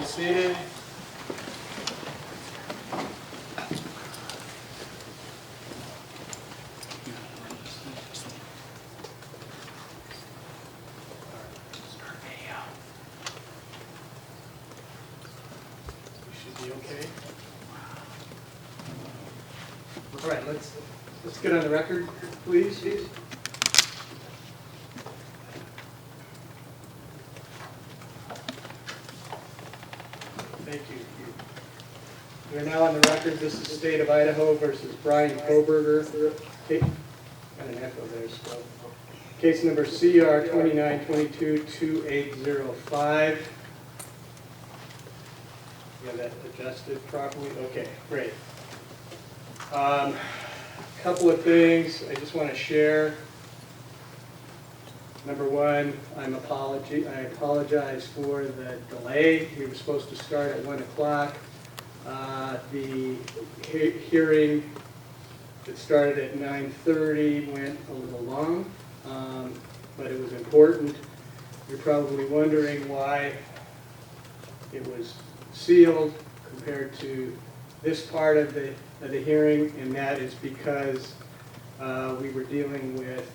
be seated. We should be okay. All right, let's get on the record, please. Thank you. We are now on the record. This is the State of Idaho versus Bryan Kohberger. Got an echo there, so. Case number CR 2922-2805. You have that adjusted properly? Okay, great. Couple of things I just want to share. Number one, I apologize for the delay. We were supposed to start at 1 o'clock. The hearing that started at 9:30 went a little long, but it was important. You're probably wondering why it was sealed compared to this part of the hearing, and that is because we were dealing with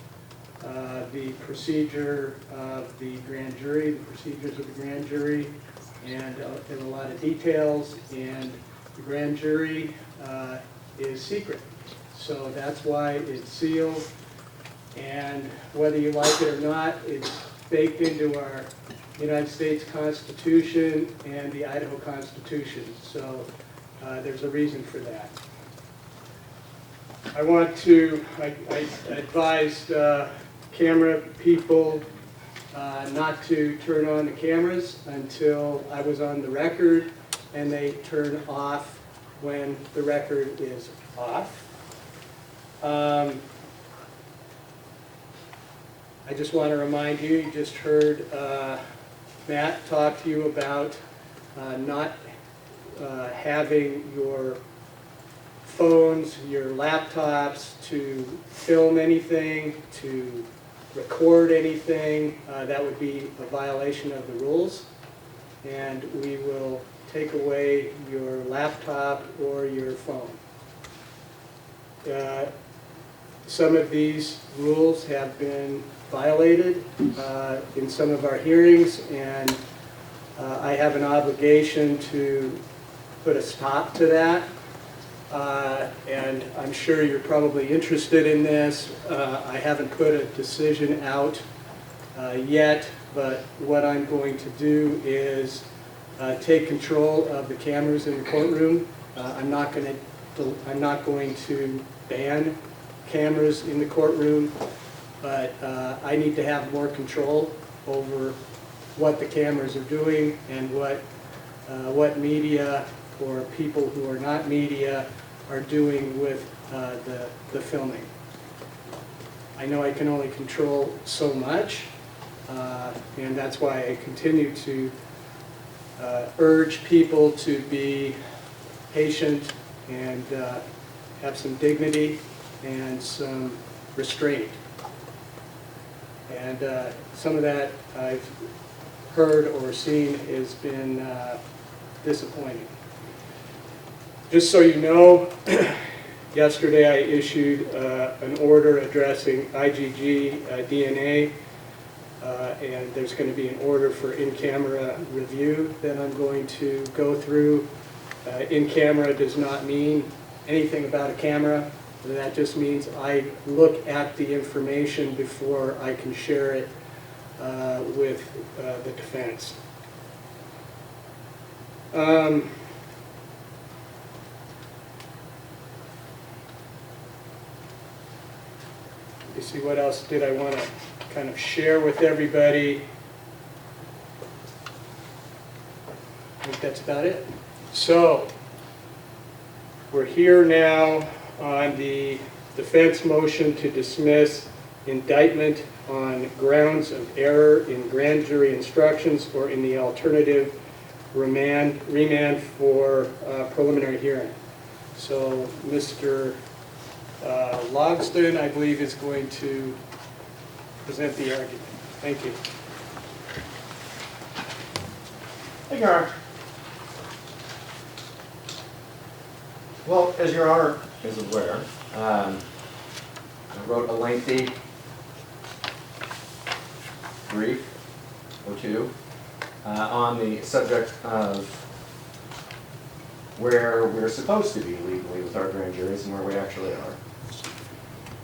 the procedure of the grand jury, the procedures of the grand jury, and there were a lot of details, and the grand jury is secret. So that's why it's sealed, and whether you like it or not, it's baked into our United States Constitution and the Idaho Constitution. So there's a reason for that. I advised camera people not to turn on the cameras until I was on the record, and they turn off when the record is off. I just want to remind you, you just heard Matt talk to you about not having your phones, your laptops to film anything, to record anything. That would be a violation of the rules, and we will take away your laptop or your phone. Some of these rules have been violated in some of our hearings, and I have an obligation to put a stop to that. And I'm sure you're probably interested in this. I haven't put a decision out yet, but what I'm going to do is take control of the cameras in the courtroom. I'm not going to ban cameras in the courtroom, but I need to have more control over what the cameras are doing and what media or people who are not media are doing with the filming. I know I can only control so much, and that's why I continue to urge people to be patient and have some dignity and some restraint. And some of that I've heard or seen has been disappointing. Just so you know, yesterday I issued an order addressing IgG DNA, and there's going to be an order for in-camera review that I'm going to go through. In-camera does not mean anything about a camera. That just means I look at the information before I can share it with the defense. Let me see, what else did I want to kind of share with everybody? I think that's about it. So, we're here now on the defense motion to dismiss indictment on grounds of error in grand jury instructions or in the alternative remand for preliminary hearing. So Mr. Logston, I believe, is going to present the argument. Thank you. Hey, Gar. Well, as Your Honor is aware, I wrote a lengthy brief or two on the subject of where we're supposed to be legally with our grand juries and where we actually are.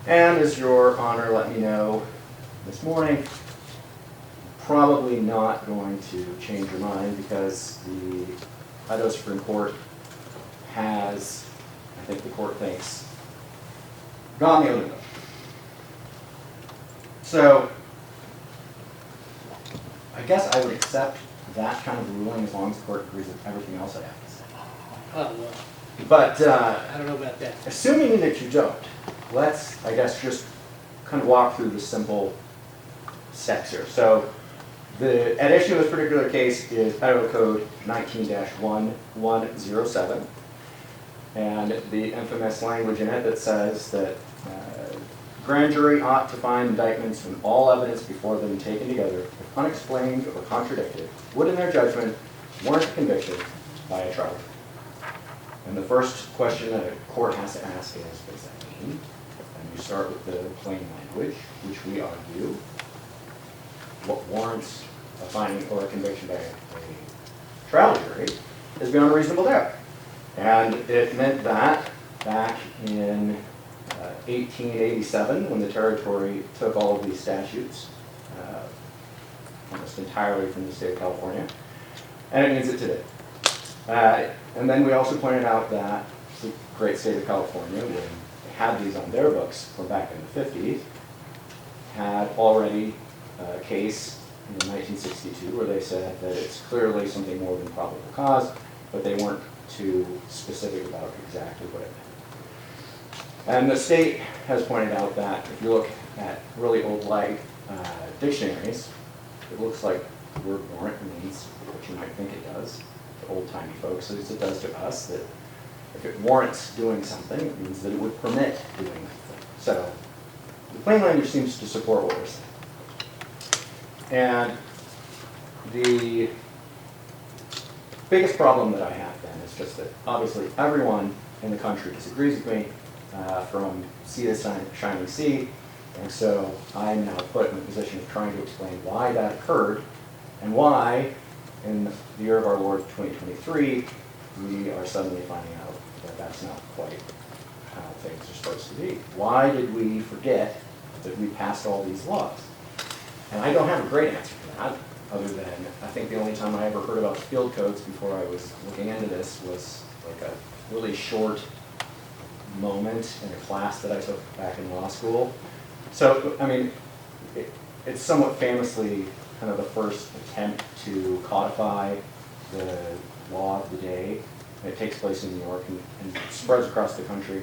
And as Your Honor let me know this morning, probably not going to change your mind because the Idaho Supreme Court has, I think the court thinks, gone the other way. So, I guess I would accept that kind of ruling as long as the court agrees with everything else I have to say. Oh, well, But I don't know about that. assuming that you don't, let's, I guess, just kind of walk through the simple steps here. So, at issue in this particular case is Idaho Code 19-1107, and the infamous language in it that says that grand jury ought to find indictments when all evidence before them taken together, if unexplained or contradicted, would in their judgment warrant conviction by a trial. And the first question that a court has to ask is, what does that mean? And you start with the plain language, which we argue what warrants a finding or a conviction by a trial jury is beyond a reasonable doubt. And it meant that back in 1887, when the territory took all of these statutes, almost entirely from the state of California, and it means it today. And then we also pointed out that the great state of California, when they had these on their books from back in the 50s, had already a case in 1962 where they said that it's clearly something more than probable cause, but they weren't too specific about exactly what it meant. And the state has pointed out that if you look at really old light dictionaries, it looks like the word warrant means what you might think it does to old-timey folks, as it does to us, that if it warrants doing something, it means that it would permit doing something. So the plain language seems to support what we're saying. And the biggest problem that I have then is just that obviously everyone in the country disagrees with me, from sea to shining sea, and so I'm now put in the position of trying to explain why that occurred and why in the year of our Lord 2023 we are suddenly finding out that that's not quite how things are supposed to be. Why did we forget that we passed all these laws? And I don't have a great answer for that, other than I think the only time I ever heard about field codes before I was looking into this was like a really short moment in a class that I took back in law school. So, I mean, it's somewhat famously kind of the first attempt to codify the law of the day. It takes place in New York and spreads across the country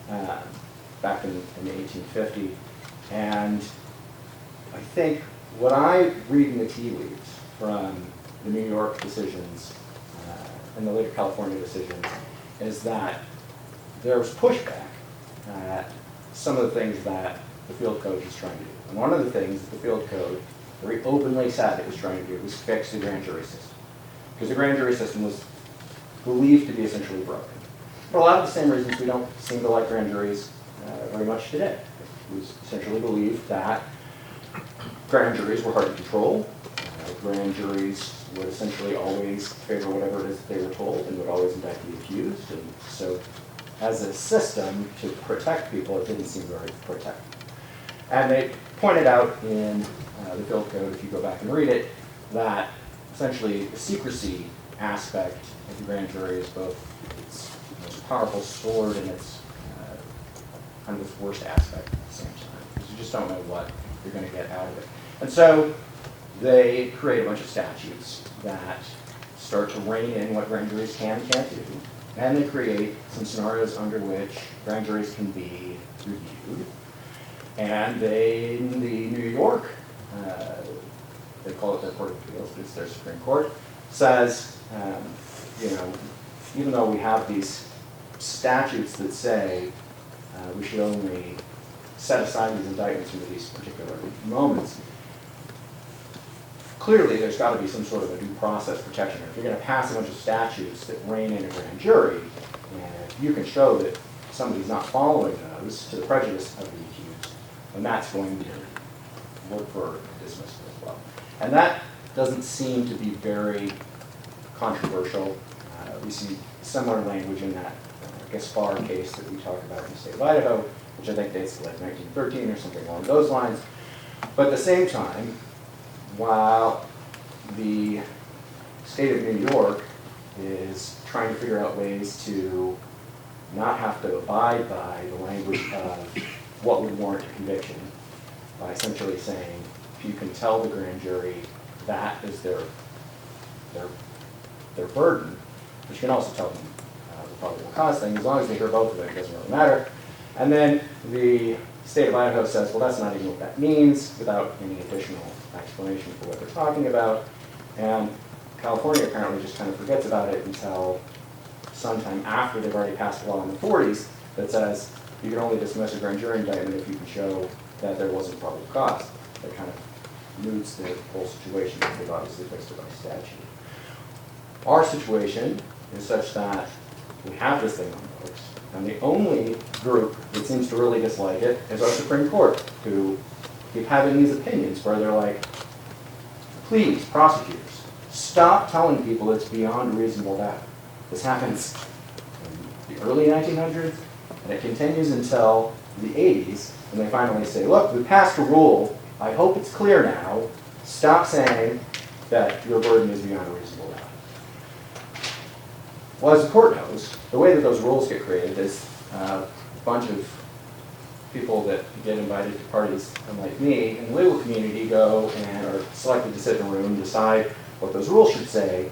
back in 1850. And I think what I read in the tea leaves from the New York decisions and the later California decisions is that there was pushback at some of the things that the field code was trying to do. And one of the things that the field code very openly said it was trying to do was fix the grand jury system. Because the grand jury system was believed to be essentially broken. For a lot of the same reasons we don't seem to like grand juries very much today. It was essentially believed that grand juries were hard to control. Grand juries would essentially always favor whatever it is that they were told and would always indict the accused. And so as a system to protect people, it didn't seem very protective. And they pointed out in the field code, if you go back and read it, that essentially the secrecy aspect of the grand jury is both its most powerful sword and its kind of its worst aspect at the same time, because you just don't know what you're going to get out of it. And so they create a bunch of statutes that start to rein in what grand juries can and can't do, and they create some scenarios under which grand juries can be reviewed. And they, in the New York, they call it their Court of Appeals, but it's their Supreme Court, says, even though we have these statutes that say we should only set aside these indictments into these particular moments, clearly there's got to be some sort of a due process protection. If you're going to pass a bunch of statutes that rein in a grand jury, And if you can show that somebody's not following those to the prejudice of the accused, then that's going to work for dismissal as well. And that doesn't seem to be very controversial. We see similar language in that Gaspar case that we talked about in the state of Idaho, which I think dates to like 1913 or something along those lines. But at the same time, while the state of New York is trying to figure out ways to not have to abide by the language of what would warrant a conviction by essentially saying, if you can tell the grand jury that is their burden, but you can also tell them the probable cause thing. As long as they hear both of them, it doesn't really matter. And then the state of Idaho says, well, that's not even what that means, without any additional explanation for what they're talking about. And California apparently just kind of forgets about it until sometime after they've already passed a law in the 40s that says you can only dismiss a grand jury indictment if you can show that there wasn't probable cause. That kind of moots the whole situation because they've obviously fixed it by statute. Our situation is such that we have this thing on the books, and the only group that seems to really dislike it is our Supreme Court, who keep having these opinions where they're like, please, prosecutors, stop telling people it's beyond reasonable doubt. This happens in the early 1900s, and it continues until the 80s, when they finally say, look, we passed a rule, I hope it's clear now, stop saying that your burden is beyond a reasonable doubt. Well, as the court knows, the way that those rules get created is a bunch of people that get invited to parties, unlike me, in the legal community go and are selected to sit in a room and decide what those rules should say.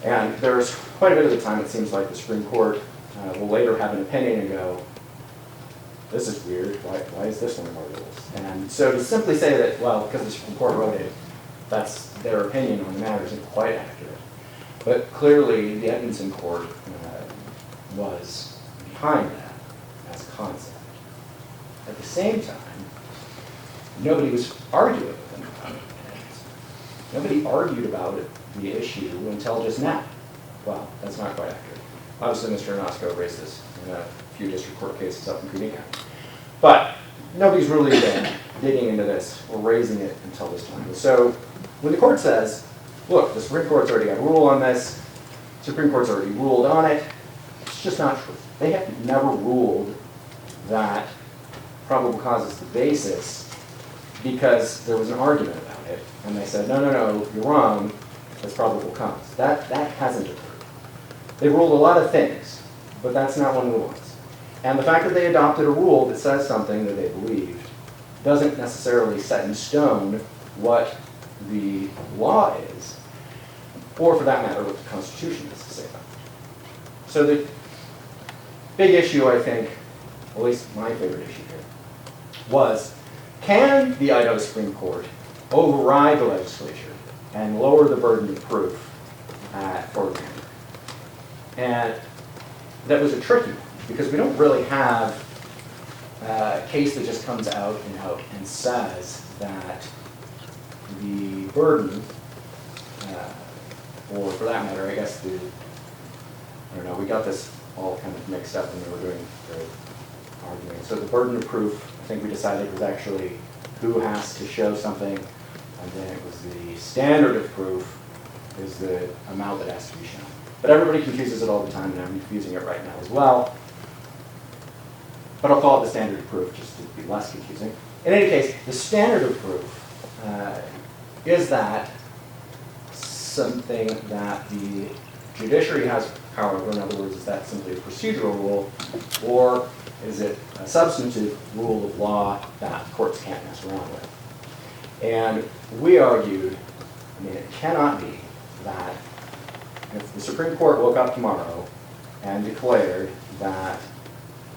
And there's quite a bit of the time it seems like the Supreme Court will later have an opinion and go, this is weird, why is this one of our rules? And so to simply say that, well, because the Supreme Court wrote it, that's their opinion on the matter isn't quite accurate. But clearly the Edmonton court was behind that as a concept. At the same time, nobody was arguing with them about it. Nobody argued about it, the issue, until just now. Well, that's not quite accurate. Obviously, Mr. Anosco raised this in a few district court cases up in Greene County. But nobody's really been digging into this or raising it until this time. So when the court says, look, the Supreme Court's already got a rule on this, Supreme Court's already ruled on it, it's just not true. They have never ruled that probable cause is the basis because there was an argument about it, and they said, no, you're wrong, that's probable cause. That hasn't occurred. They ruled a lot of things, but that's not one of the ones. And the fact that they adopted a rule that says something that they believed doesn't necessarily set in stone what the law is, or for that matter, what the Constitution has to say about it. So the big issue, I think, at least my favorite issue here, was can the Idaho Supreme Court override the legislature and lower the burden of proof for the grand jury? And that was a tricky one, because we don't really have a case that just comes out and says that the burden, or for that matter, I guess I don't know, we got this all kind of mixed up when we were doing the arguing. So the burden of proof, I think we decided was actually who has to show something, and then it was the standard of proof is the amount that has to be shown. But everybody confuses it all the time, and I'm confusing it right now as well. But I'll call it the standard of proof just to be less confusing. In any case, the standard of proof is that something that the judiciary has power over? In other words, is that simply a procedural rule, or is it a substantive rule of law that courts can't mess around with? And we argued, it cannot be that if the Supreme Court woke up tomorrow and declared that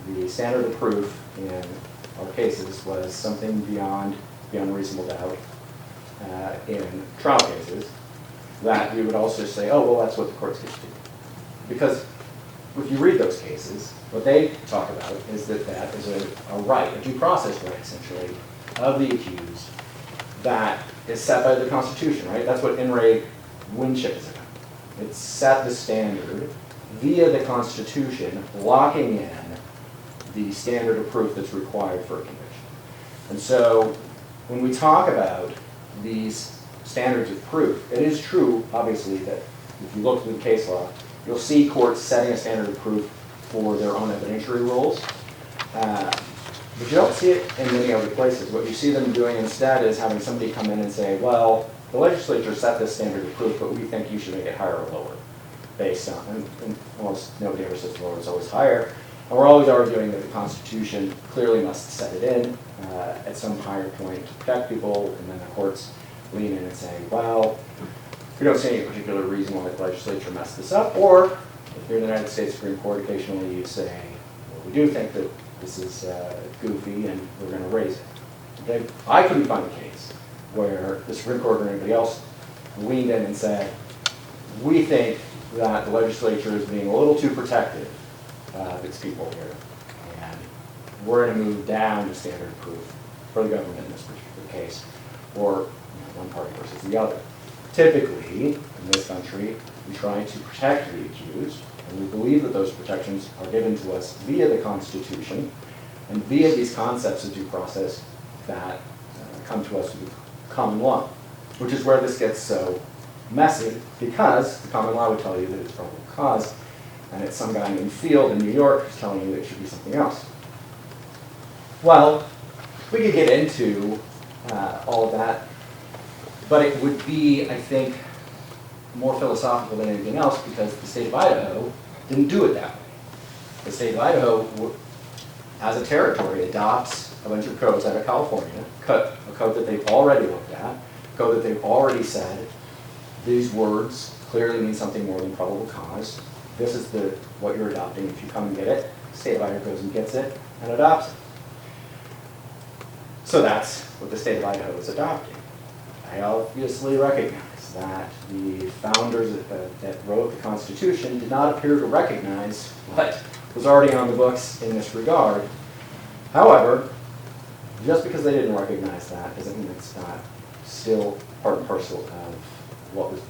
the standard of proof in our cases was something beyond reasonable doubt in trial cases, that we would also say, oh, well, that's what the courts get to do. Because if you read those cases, what they talk about is that that is a right, a due process right, essentially, of the accused that is set by the Constitution, right? That's what In re Winship is about. It set the standard via the Constitution, locking in the standard of proof that's required for a conviction. And so when we talk about these standards of proof, it is true, obviously, that if you look through the case law, you'll see courts setting a standard of proof for their own evidentiary rules. But you don't see it in many other places. What you see them doing instead is having somebody come in and say, well, the legislature set this standard of proof, but we think you should make it higher or lower, based on, and almost nobody ever says lower, it's always higher. And we're always arguing that the Constitution clearly must set it in at some higher point to protect people, and then the courts lean in and say, well, we don't see any particular reason why the legislature messed this up, or if you're in the United States Supreme Court, occasionally you say, well, we do think that this is goofy and we're going to raise it. Okay? I couldn't find a case where the Supreme Court or anybody else leaned in and said, we think that the legislature is being a little too protective of its people here, and we're going to move down the standard of proof for the government in this particular case, or one party versus the other. Typically, in this country, we try to protect the accused, and we believe that those protections are given to us via the Constitution and via these concepts of due process that come to us through common law, which is where this gets so messy, because the common law would tell you that it's probable cause, and it's some guy named Field in New York who's telling you that it should be something else. Well, we could get into all of that, but it would be, I think, more philosophical than anything else, because the state of Idaho didn't do it that way. The state of Idaho, as a territory, adopts a bunch of codes out of California, a code that they've already looked at, a code that they've already said, these words clearly mean something more than probable cause. This is what you're adopting. If you come and get it, the state of Idaho goes and gets it and adopts it. So that's what the state of Idaho is adopting. I obviously recognize that the founders that wrote the Constitution did not appear to recognize what was already on the books in this regard. However, just because they didn't recognize that doesn't mean it's not still part and parcel of what was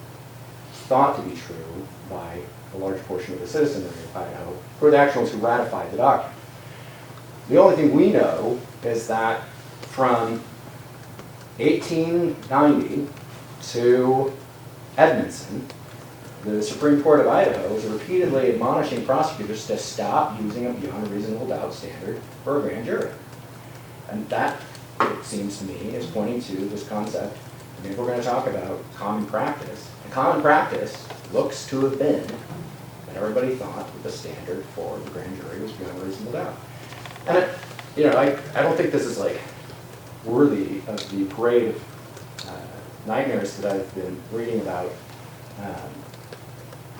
thought to be true by a large portion of the citizenry of Idaho, who are the actual ones who ratified the document. The only thing we know is that from 1890 to Edmondson, the Supreme Court of Idaho was repeatedly admonishing prosecutors to stop using a beyond a reasonable doubt standard for a grand jury. And that, it seems to me, is pointing to this concept. I mean, if we're going to talk about common practice, and common practice looks to have been that everybody thought that the standard for the grand jury was beyond a reasonable doubt. And I don't think this is like worthy of the parade of nightmares that I've been reading about.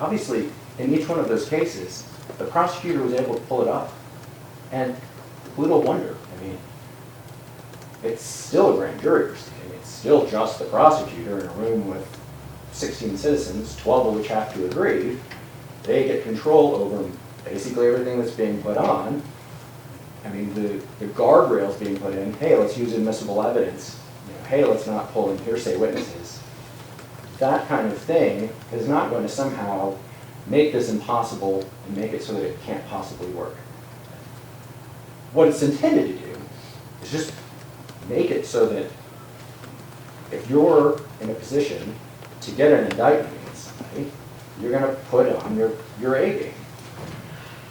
Obviously, in each one of those cases, the prosecutor was able to pull it off. And little wonder, I mean, it's still a grand jury proceeding. It's still just the prosecutor in a room with 16 citizens, 12 of which have to agree. They get control over basically everything that's being put on. I mean, the guardrails being put in, hey, let's use admissible evidence. Hey, let's not pull in hearsay witnesses. That kind of thing is not going to somehow make this impossible and make it so that it can't possibly work. What it's intended to do is just make it so that if you're in a position to get an indictment against somebody, you're going to put on your A game.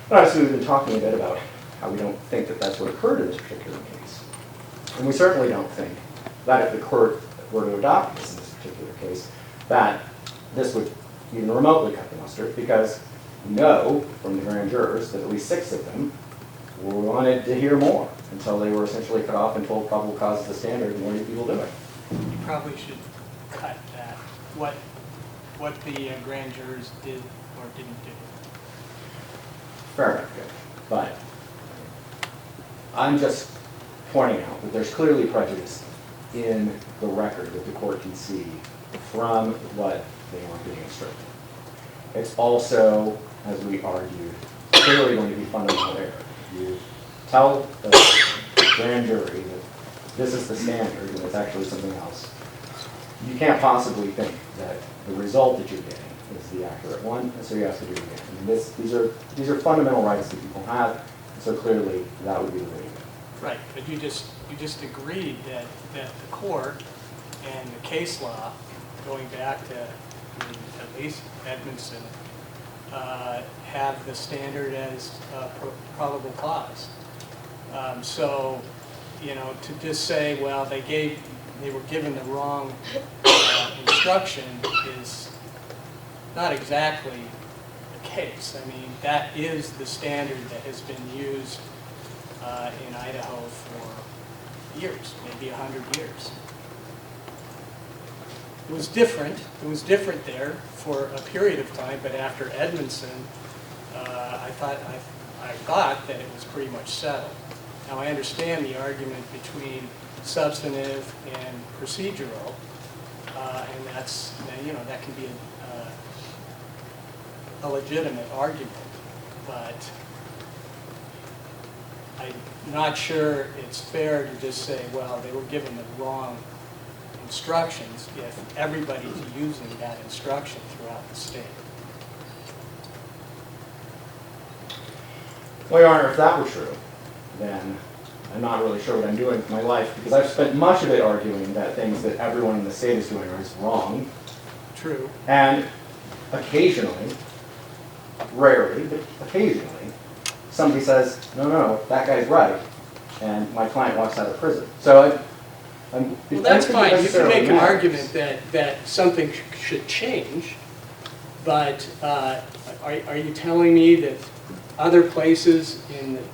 But obviously, we've been talking a bit about how we don't think that that's what occurred in this particular case. And we certainly don't think that if the court were to adopt this in this particular case, that this would even remotely cut the mustard, because we know from the grand jurors that at least 6 of them wanted to hear more until they were essentially cut off and told probable cause is the standard and what are you people doing? You probably should cut that, what the grand jurors did or didn't do. Fair enough, good. But I'm just pointing out that there's clearly prejudice in the record that the court can see from what they are being instructed. It's also, as we argued, clearly going to be fundamental error. You tell the grand jury that this is the standard and it's actually something else. You can't possibly think that the result that you're getting is the accurate one, and so you have to do it again. I mean, these are fundamental rights that people have, and so clearly that would be the way to go. Right, but you just agreed that the court and the case law, going back to at least Edmondson, have the standard as probable cause. So, you know, to just say, well, they were given the wrong instruction is not exactly the case. I mean, that is the standard that has been used in Idaho for years, maybe 100 years. It was different. It was different there for a period of time, but after Edmondson, I thought that it was pretty much settled. Now, I understand the argument between substantive and procedural, and that's, you know, that can be a legitimate argument, but I'm not sure it's fair to just say, well, they were given the wrong instructions if everybody's using that instruction throughout the state. Well, Your Honor, if that were true, then I'm not really sure what I'm doing with my life, because I've spent much of it arguing that things that everyone in the state is doing are wrong. True. And occasionally, rarely, but occasionally, somebody says, no, that guy's right, and my client walks out of prison. So well, that's fine. You can make an argument that something should change, but are you telling me that other places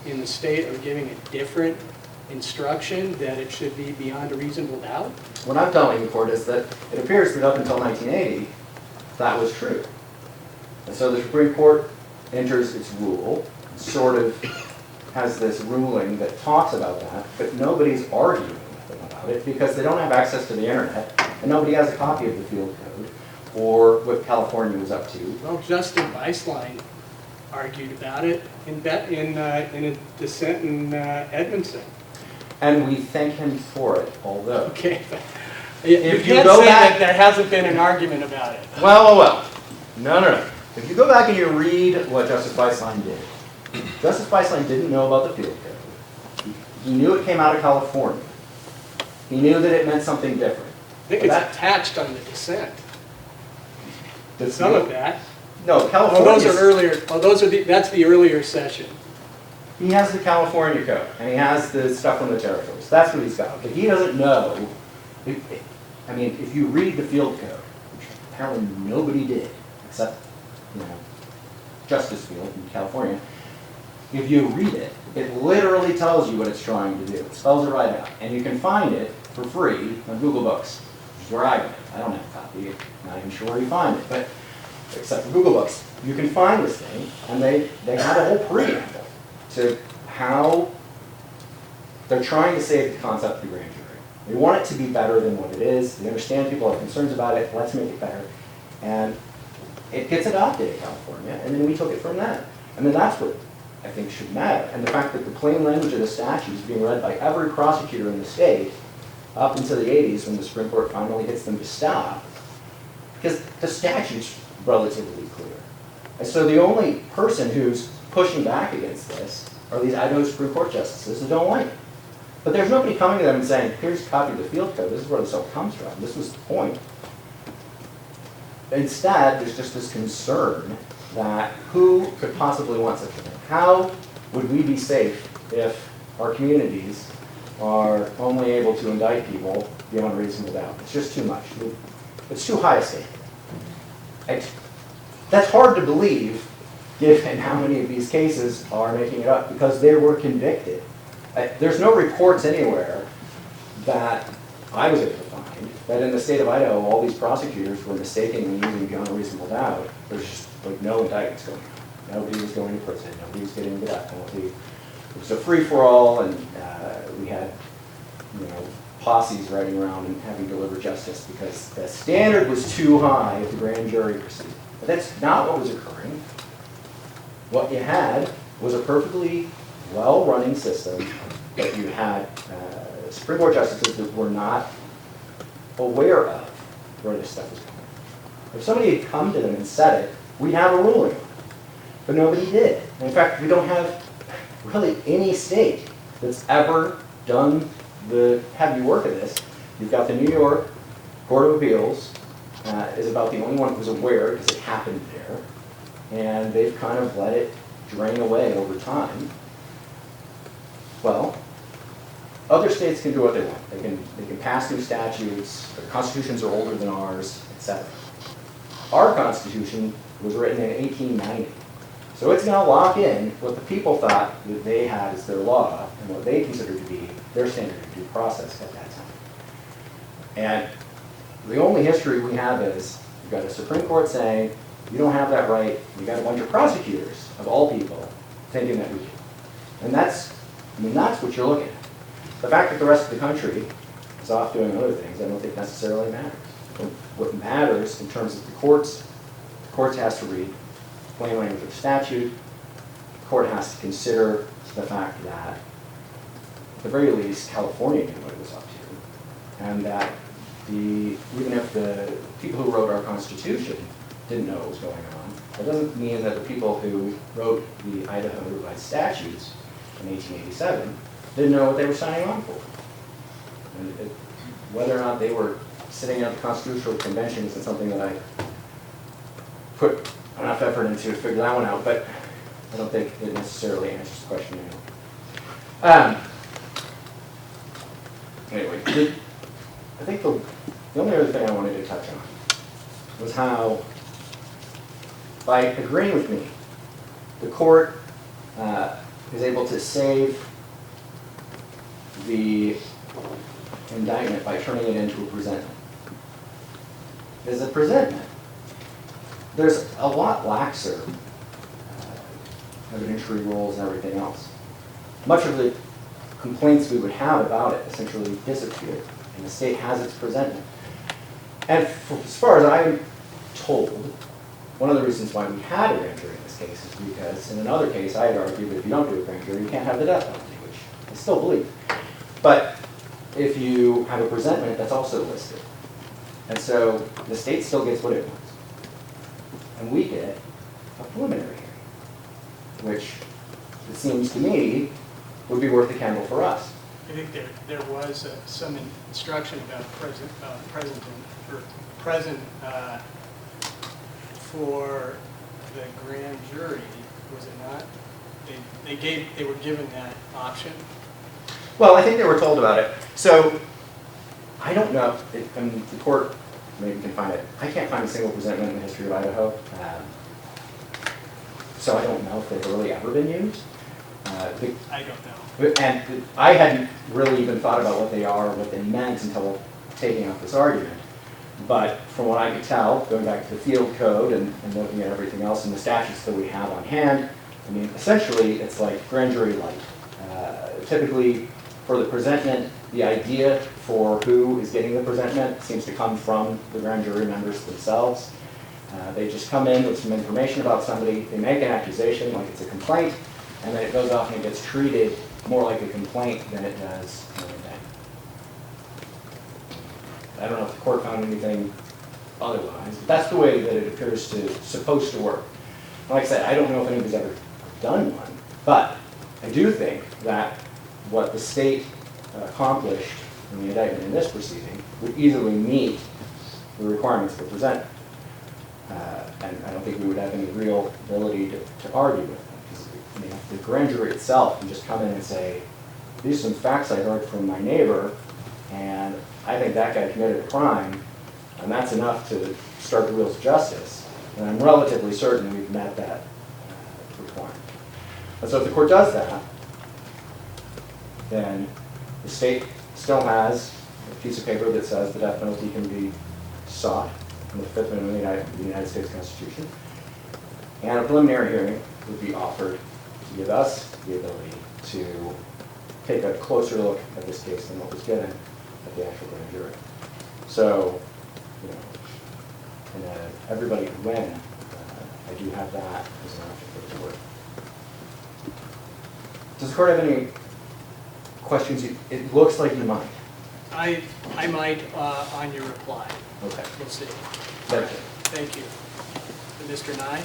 in the state are giving a different instruction, that it should be beyond a reasonable doubt? What I'm telling the court is that it appears that up until 1980, that was true. And so the Supreme Court enters its rule, sort of has this ruling that talks about that, but nobody's arguing with them about it because they don't have access to the internet, and nobody has a copy of the field code or what California was up to. Well, Justin Weisslein argued about it in a dissent in Edmondson. And we thank him for it, although... Okay. If you can't say that there hasn't been an argument about it. Well. No. If you go back and you read what Justice Weisslein did, Justice Weisslein didn't know about the field code. He knew it came out of California. He knew that it meant something different. I think it's attached on the dissent. Some of that. No, California. Oh, those are earlier. Oh, that's the earlier session. He has the California code, and he has the stuff from the territories. That's what he's got. But he doesn't know. I mean, if you read the field code, which apparently nobody did, except, Justice Field in California, if you read it, it literally tells you what it's trying to do. It spells it right out. And you can find it for free on Google Books, which is where I got it. I don't have a copy. I'm not even sure where you find it, but except for Google Books. You can find this thing, and they have a whole preamble to how they're trying to save the concept of the grand jury. They want it to be better than what it is. They understand people have concerns about it. Let's make it better. And it gets adopted in California, and then we took it from that. And then that's what I think should matter. And the fact that the plain language of the statute is being read by every prosecutor in the state up into the 80s when the Supreme Court finally hits them to stop, because the statute's relatively clear. And so the only person who's pushing back against this are these Idaho Supreme Court justices who don't like it. But there's nobody coming to them and saying, here's a copy of the field code, this is where this all comes from, this was the point. Instead, there's just this concern that who could possibly want such a thing? How would we be safe if our communities are only able to indict people beyond reasonable doubt? It's just too much. It's too high a stake. That's hard to believe, given how many of these cases are making it up, because they were convicted. There's no reports anywhere that I was able to find that in the state of Idaho, all these prosecutors were mistakenly using beyond a reasonable doubt. There's just no indictments going on. Nobody was going to prison. Nobody was getting the death penalty. It was a free-for-all, and we had, posses riding around and having to deliver justice because the standard was too high at the grand jury proceeding. But that's not what was occurring. What you had was a perfectly well-running system that you had Supreme Court justices that were not aware of where this stuff was going. If somebody had come to them and said it, we'd have a ruling on it. But nobody did. And in fact, we don't have really any state that's ever done the heavy work of this. You've got the New York Court of Appeals, is about the only one that was aware because it happened there. And they've kind of let it drain away over time. Well, other states can do what they want. They can pass new statutes, their constitutions are older than ours, etc. Our Constitution was written in 1890. So it's going to lock in what the people thought that they had as their law and what they considered to be their standard of due process at that time. And the only history we have is you've got a Supreme Court saying, you don't have that right. You've got a bunch of prosecutors, of all people, thinking that we do. And that's what you're looking at. The fact that the rest of the country is off doing other things, I don't think necessarily matters. What matters in terms of the courts has to read plain language of statute. The court has to consider the fact that, at the very least, California knew what it was up to, and that even if the people who wrote our Constitution didn't know what was going on, that doesn't mean that the people who wrote the Idaho Revised Statutes in 1887 didn't know what they were signing on for. And whether or not they were sitting at the Constitutional Convention isn't something that I put enough effort into to figure that one out, but I don't think it necessarily answers the question anyway. Anyway, I think the only other thing I wanted to touch on was how, by agreeing with me, the court is able to save the indictment by turning it into a presentment. As a presentment, there's a lot laxer evidentiary rules and everything else. Much of the complaints we would have about it essentially disappear, and the state has its presentment. And as far as I'm told, one of the reasons why we had a grand jury in this case is because in another case I had argued that if you don't do a grand jury, you can't have the death penalty, which I still believe. But if you have a presentment, that's also listed. And so the state still gets what it wants. And we get a preliminary hearing, which it seems to me would be worth the candle for us. I think there was some instruction about present for the grand jury, was it not? They were given that option. Well, I think they were told about it. So I don't know. The court maybe can find it. I can't find a single presentment in the history of Idaho. So I don't know if they've really ever been used. I don't know. And I hadn't really even thought about what they are, what they meant until taking up this argument. But from what I could tell, going back to the field code and looking at everything else in the statutes that we have on hand, I mean, essentially it's like grand jury light. Typically, for the presentment, the idea for who is getting the presentment seems to come from the grand jury members themselves. They just come in with some information about somebody, they make an accusation like it's a complaint, and then it goes off and it gets treated more like a complaint than it does an indictment. I don't know if the court found anything otherwise, but that's the way that it appears supposed to work. Like I said, I don't know if anybody's ever done one, but I do think that what the state accomplished in the indictment in this proceeding would easily meet the requirements for presentment. And I don't think we would have any real ability to argue with them. Because the grand jury itself can just come in and say, these are some facts I heard from my neighbor, and I think that guy committed a crime, and that's enough to start the wheels of justice. And I'm relatively certain we've met that requirement. And so if the court does that, then the state still has a piece of paper that says the death penalty can be sought in the Fifth Amendment of the United States Constitution. And a preliminary hearing would be offered to give us the ability to take a closer look at this case than what was given at the actual grand jury. So, and everybody could win. I do have that as an option for the court. Does the court have any questions? It looks like you might. I might on your reply. Okay. We'll see. Thank you. Thank you. And Mr. Nye?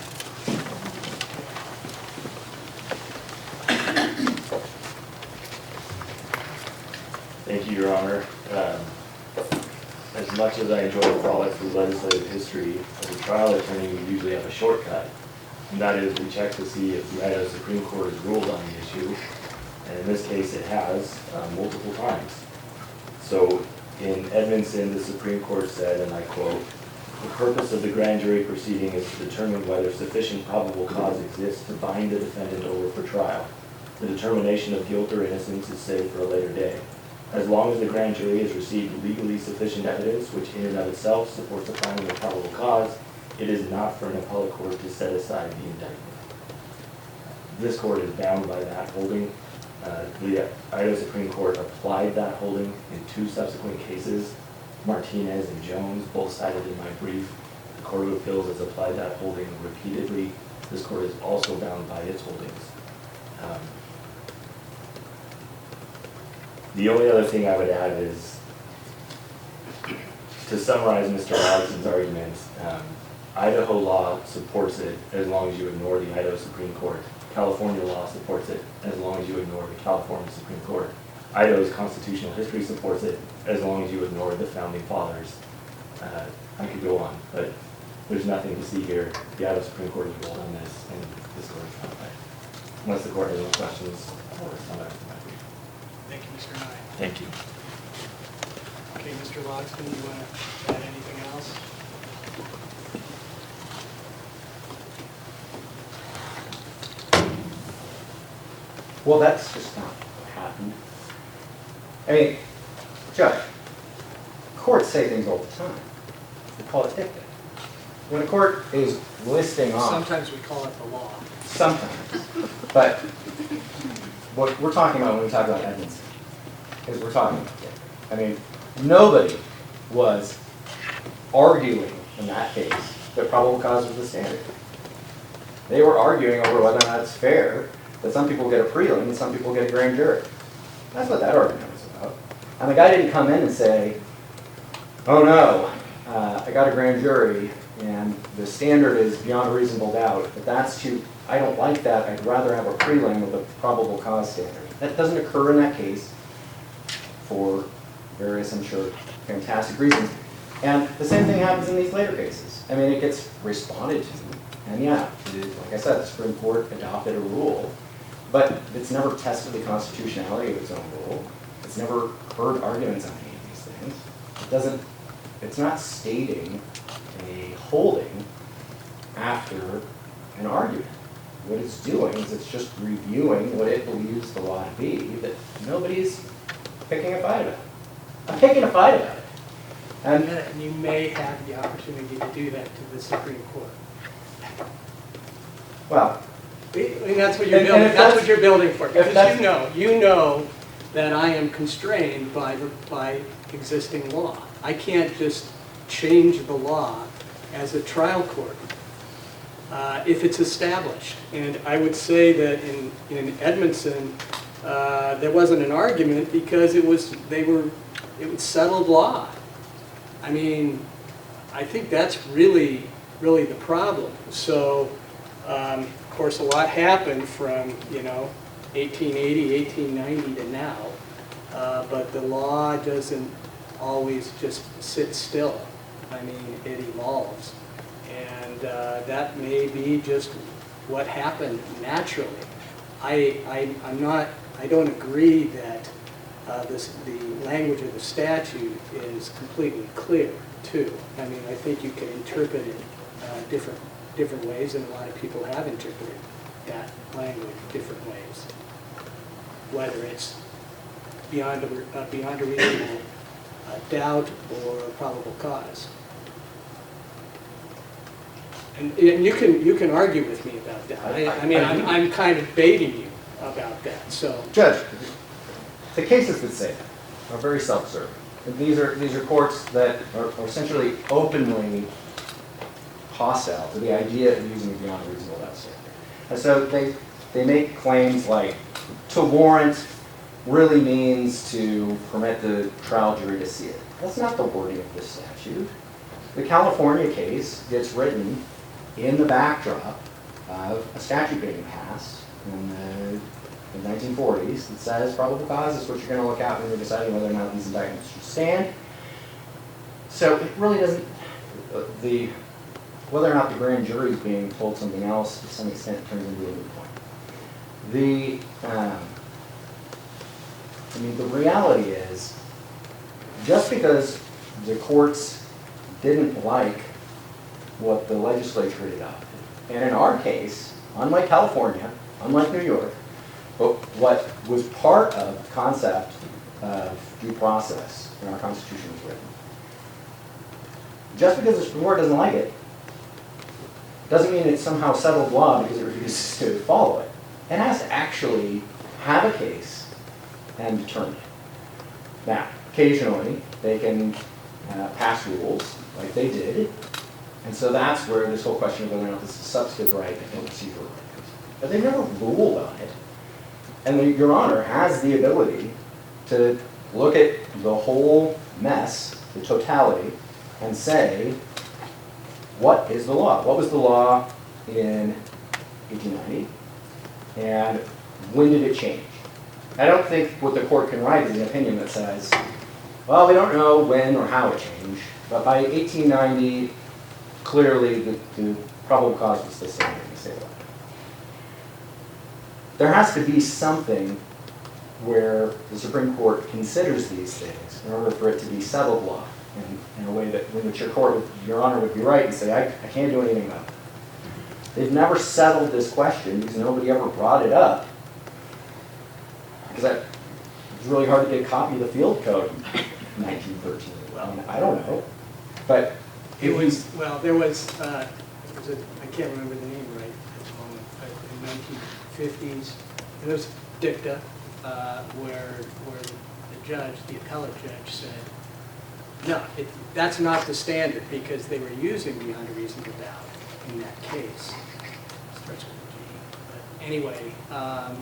Thank you, Your Honor. As much as I enjoy the frolic through legislative history, as a trial attorney, we usually have a shortcut. And that is we check to see if the Idaho Supreme Court has ruled on the issue. And in this case, it has multiple times. So in Edmondson, the Supreme Court said, and I quote, "The purpose of the grand jury proceeding is to determine whether sufficient probable cause exists to bind the defendant over for trial. The determination of guilt or innocence is saved for a later day. As long as the grand jury has received legally sufficient evidence, which in and of itself supports the finding of probable cause, it is not for an appellate court to set aside the indictment." This court is bound by that holding. The Idaho Supreme Court applied that holding in 2 subsequent cases, Martinez and Jones, both cited in my brief. The Court of Appeals has applied that holding repeatedly. This court is also bound by its holdings. The only other thing I would add is, to summarize Mr. Allison's argument, Idaho law supports it as long as you ignore the Idaho Supreme Court. California law supports it as long as you ignore the California Supreme Court. Idaho's constitutional history supports it as long as you ignore the founding fathers. I could go on, but there's nothing to see here. The Idaho Supreme Court has ruled on this, and this court is bound by it. Unless the court has any questions, I'll respond after my brief. Thank you, Mr. Nye. Thank you. Okay, Mr. Logston, you want to add anything else? Well, that's just not what happened. I mean, Judge, courts say things all the time. We call it dicta. When a court is listing off... Sometimes we call it the law. Sometimes. But what we're talking about when we talk about Edmondson is we're talking about dicta. I mean, nobody was arguing in that case that probable cause was the standard. They were arguing over whether or not it's fair that some people get a prelim and some people get a grand jury. That's what that argument was about. And the guy didn't come in and say, "Oh no, I got a grand jury and the standard is beyond a reasonable doubt, but that's too, I don't like that, I'd rather have a prelim with a probable cause standard." That doesn't occur in that case for various, I'm sure, fantastic reasons. And the same thing happens in these later cases. I mean, it gets responded to, and yeah, like I said, the Supreme Court adopted a rule, but it's never tested the constitutionality of its own rule. It's never heard arguments on any of these things. It doesn't, it's not stating a holding after an argument. What it's doing is it's just reviewing what it believes the law to be, that nobody's picking a fight about. I'm picking a fight about it. And you may have the opportunity to do that to the Supreme Court. Well, I mean, that's what you're And building. if That's what you're building for. Because that's- you know that I am constrained by existing law. I can't just change the law as a trial court if it's established. And I would say that in Edmondson, there wasn't an argument because it was settled law. I mean, I think that's really the problem. So, of course, a lot happened from 1880, 1890 to now, but the law doesn't always just sit still. I mean, it evolves, and that may be just what happened naturally. I don't agree that the language of the statute is completely clear, too. I mean, I think you can interpret it different ways, and a lot of people have interpreted that language different ways. Whether it's beyond a reasonable doubt or a probable cause. And you can argue with me about that. I mean, I'm kind of baiting you about that. So, Judge, the cases that say that are very self-serving. These are courts that are essentially openly hostile to the idea of using a beyond a reasonable doubt standard. And so they make claims like to warrant really means to permit the trial jury to see it. That's not the wording of this statute. the California case gets written in the backdrop of a statute being passed in the 1940s that says probable cause is what you're going to look at when you're deciding whether or not these indictments should stand. So it really doesn't, whether or not the grand jury is being told something else to some extent turns into a moot point. The reality is, just because the courts didn't like what the legislature had adopted, and in our case, unlike California, unlike New York, but what was part of the concept of due process in our Constitution was written, just because the Supreme Court doesn't like it, doesn't mean it's somehow settled law because it refuses to follow it. It has to actually have a case and determine it. Now, occasionally, they can pass rules like they did, and so that's where this whole question of whether or not this is a substantive right and a procedural right comes in. But they never ruled on it. And Your Honor has the ability to look at the whole mess, the totality, and say, what is the law? What was the law in 1890? And when did it change? I don't think what the court can write is an opinion that says, well, we don't know when or how it changed, but by 1890, clearly the probable cause was the same in the state law. There has to be something where the Supreme Court considers these things in order for it to be settled law in a way that in which Your Honor would be right and say, I can't do anything about it. They've never settled this question because nobody ever brought it up. Because it's really hard to get a copy of the field code in 1913. Well, I don't know. But There was, I can't remember the name right at the moment, but in the 1950s, there was dicta where the judge, the appellate judge said, no, that's not the standard because they were using beyond a reasonable doubt in that case. Starts with a G. But anyway,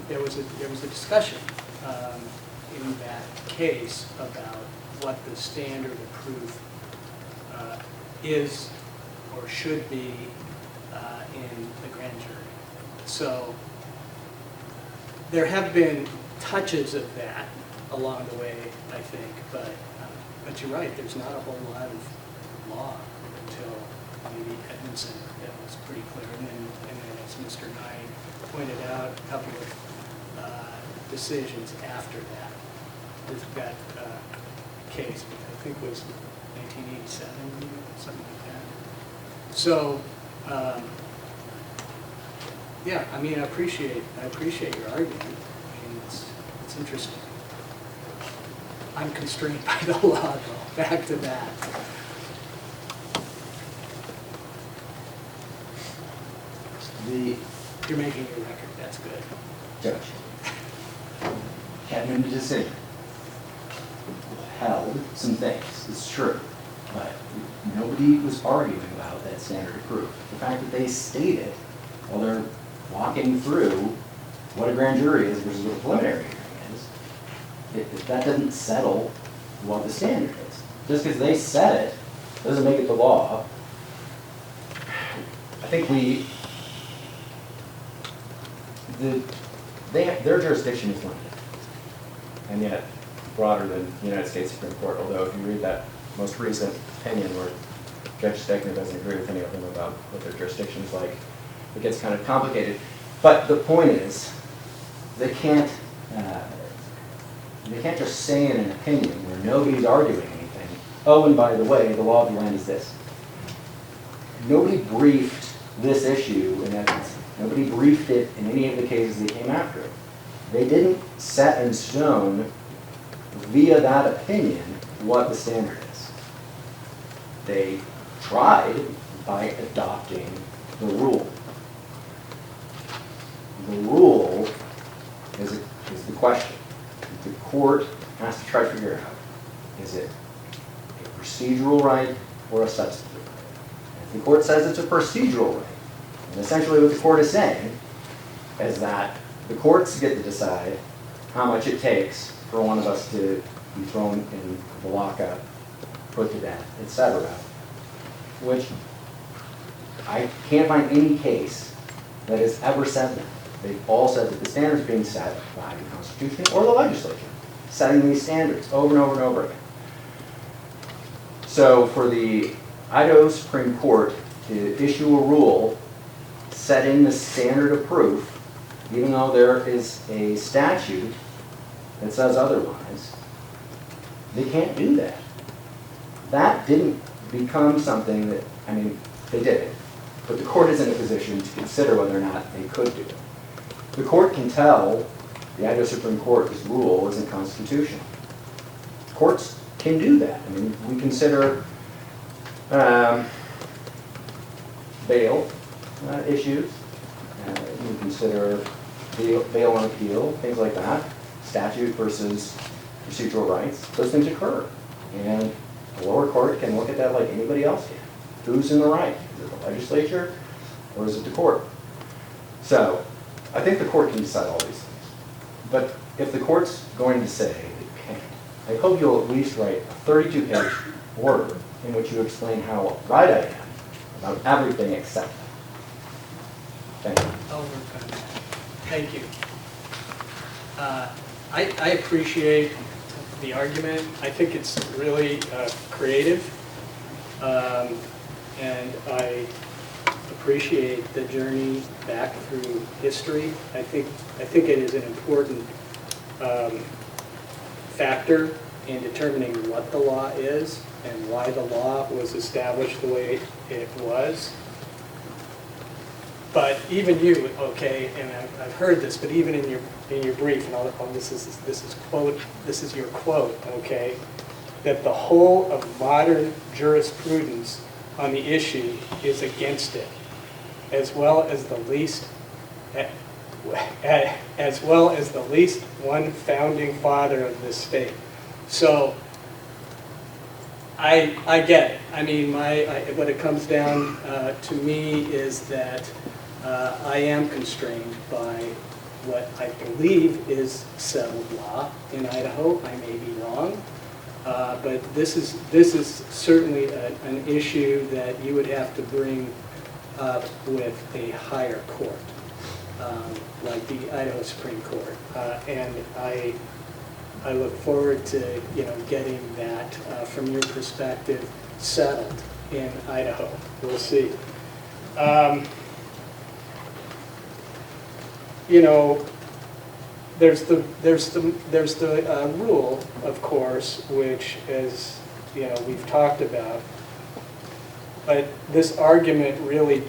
there was a discussion in that case about what the standard of proof is or should be in the grand jury. So there have been touches of that along the way, I think, but you're right, there's not a whole lot of law until maybe Edmondson that was pretty clear. And then as Mr. Nye pointed out, a couple of decisions after that. That case, which I think was 1987, something like that. So, yeah, I mean, I appreciate your argument. I mean, it's interesting. I'm constrained by the law, though. Back to that. You're making your record. That's good. Judge had made a decision, held some things, it's true, but nobody was arguing about that standard of proof. The fact that they state it while they're walking through what a grand jury is versus what a preliminary hearing is, that doesn't settle what the standard is. Just because they said it doesn't make it the law. I think their jurisdiction is limited, and yet broader than the United States Supreme Court, although if you read that most recent opinion where Judge Stegner doesn't agree with any of them about what their jurisdiction is like, it gets kind of complicated. But the point is, they can't just say in an opinion where nobody's arguing anything, oh, and by the way, the law of the land is this. Nobody briefed this issue in Edmondson. Nobody briefed it in any of the cases that came after it. They didn't set in stone via that opinion what the standard is. They tried by adopting the rule. The rule is the question. The court has to try to figure out, is it a procedural right or a substantive right? If the court says it's a procedural right, and essentially what the court is saying is that the courts get to decide how much it takes for one of us to be thrown in the lockup, put to death, etc. which I can't find any case that has ever said that. They've all said that the standards being set by the Constitution or the legislature, setting these standards over and over and over again. So for the Idaho Supreme Court to issue a rule setting the standard of proof, even though there is a statute that says otherwise, they can't do that. That didn't become something that, I mean, they did it, but the court is in a position to consider whether or not they could do it. The court can tell the Idaho Supreme Court this rule isn't constitutional. Courts can do that. I mean, we consider bail issues, we consider bail on appeal, things like that, statute versus procedural rights. Those things occur, and the lower court can look at that like anybody else can. Who's in the right? Is it the legislature or is it the court? So I think the court can decide all these things. But if the court's going to say it can't, I hope you'll at least write a 32-page order in which you explain how right I am about everything except that. Thank you. I'll work on that. Thank you. I appreciate the argument. I think it's really creative, and I appreciate the journey back through history. I think it is an important factor in determining what the law is and why the law was established the way it was. But even you, okay, and I've heard this, but even in your brief, and this is your quote, okay, that the whole of modern jurisprudence on the issue is against it, as well as the least one founding father of this state. So I get it. I mean, what it comes down to me is that I am constrained by what I believe is settled law in Idaho. I may be wrong, but this is certainly an issue that you would have to bring up with a higher court, like the Idaho Supreme Court, and I look forward to getting that from your perspective settled in Idaho. We'll see. There's the rule, of course, which is we've talked about, but this argument really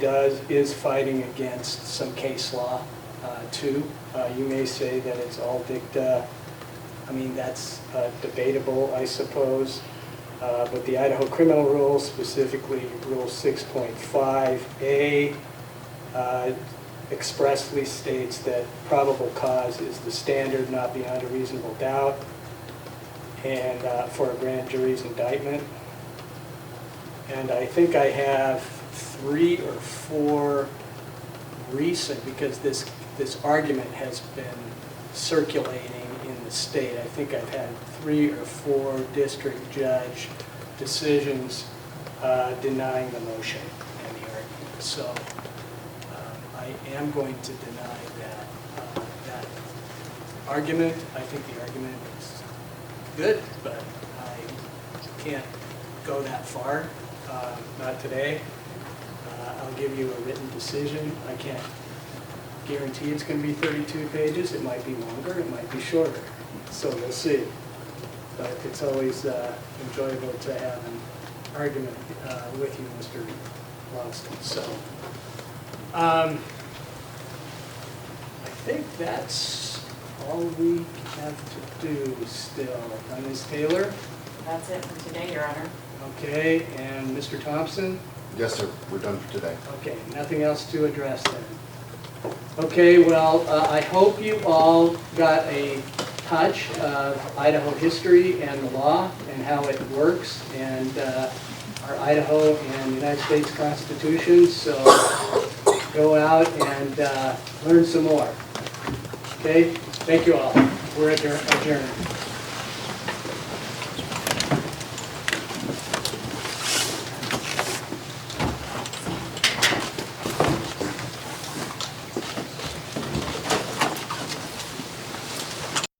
is fighting against some case law too. You may say that it's all dicta. I mean, that's debatable, I suppose. But the Idaho criminal rules, specifically Rule 6.5A, expressly states that probable cause is the standard, not beyond a reasonable doubt, and for a grand jury's indictment. And I think I have 3 or 4 recent, because this argument has been circulating in the state. I think I've had 3 or 4 district judge decisions denying the motion and the argument. So I am going to deny that argument. I think the argument is good, but I can't go that far. Not today. I'll give you a written decision. I can't guarantee it's going to be 32 pages. It might be longer. It might be shorter. So we'll see. But it's always enjoyable to have an argument with you, Mr. Logston. So I think that's all we have to do still. Ms. Taylor? That's it for today, Your Honor. Okay, and Mr. Thompson? Yes, sir. We're done for today. Okay, nothing else to address then. Okay, well, I hope you all got a touch of Idaho history and the law and how it works, and our Idaho and United States Constitution. So go out and learn some more. Okay, thank you all. We're adjourned.